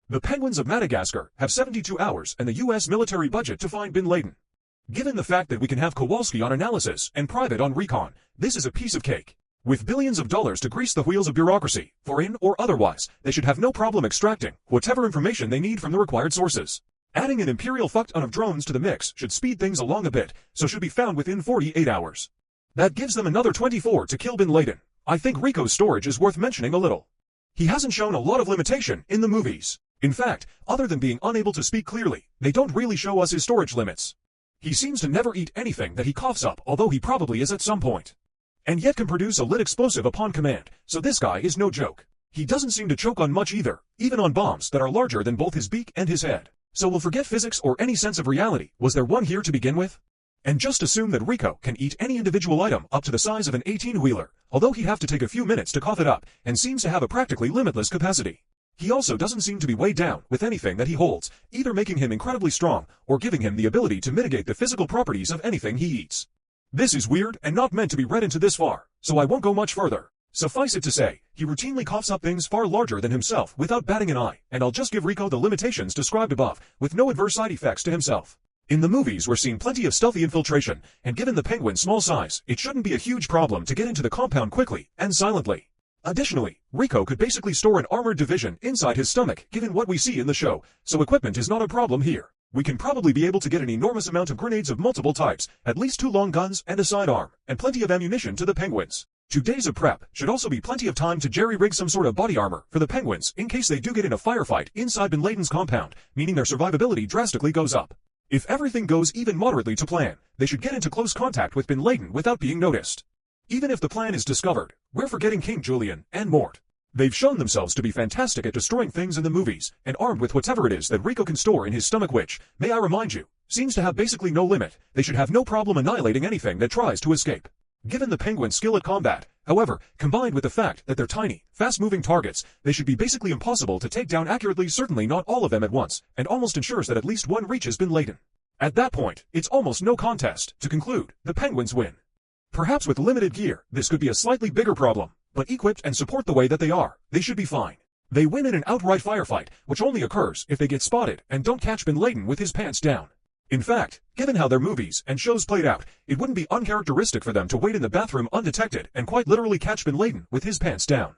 The penguins of Madagascar have 72 hours and the US military budget to find bin Laden. Given the fact that we can have Kowalski on analysis and Private on recon, this is a piece of cake. With billions of dollars to grease the wheels of bureaucracy, foreign or otherwise, they should have no problem extracting whatever information they need from the required sources. Adding an imperial fuck-ton of drones to the mix should speed things along a bit, so should be found within 48 hours. That gives them another 24 to kill bin Laden. I think Rico's storage is worth mentioning a little. He hasn't shown a lot of limitation in the movies. In fact, other than being unable to speak clearly, they don't really show us his storage limits. He seems to never eat anything that he coughs up, although he probably is at some point. And yet can produce a lit explosive upon command, so this guy is no joke. He doesn't seem to choke on much either, even on bombs that are larger than both his beak and his head. So we'll forget physics or any sense of reality. Was there one here to begin with? And just assume that Rico can eat any individual item up to the size of an 18-wheeler, although he'd have to take a few minutes to cough it up, and seems to have a practically limitless capacity. He also doesn't seem to be weighed down with anything that he holds, either making him incredibly strong or giving him the ability to mitigate the physical properties of anything he eats. This is weird and not meant to be read into this far, so I won't go much further. Suffice it to say, he routinely coughs up things far larger than himself without batting an eye, and I'll just give Rico the limitations described above, with no adverse side effects to himself. In the movies we're seeing plenty of stealthy infiltration, and given the penguin's small size, it shouldn't be a huge problem to get into the compound quickly and silently. Additionally, Rico could basically store an armored division inside his stomach given what we see in the show, so equipment is not a problem here. We can probably be able to get an enormous amount of grenades of multiple types, at least 2 long guns and a sidearm, and plenty of ammunition to the penguins. 2 days of prep should also be plenty of time to jerry-rig some sort of body armor for the penguins in case they do get in a firefight inside bin Laden's compound, meaning their survivability drastically goes up. If everything goes even moderately to plan, they should get into close contact with bin Laden without being noticed. Even if the plan is discovered, we're forgetting King Julian and Mort. They've shown themselves to be fantastic at destroying things in the movies, and armed with whatever it is that Rico can store in his stomach which, may I remind you, seems to have basically no limit, they should have no problem annihilating anything that tries to escape. Given the penguins' skill at combat, however, combined with the fact that they're tiny, fast-moving targets, they should be basically impossible to take down accurately, certainly not all of them at once, and almost ensures that at least one reaches bin Laden. At that point, it's almost no contest. To conclude, the penguins win. Perhaps with limited gear, this could be a slightly bigger problem, but equipped and support the way that they are, they should be fine. They win in an outright firefight, which only occurs if they get spotted and don't catch bin Laden with his pants down. In fact, given how their movies and shows played out, it wouldn't be uncharacteristic for them to wait in the bathroom undetected and quite literally catch bin Laden with his pants down.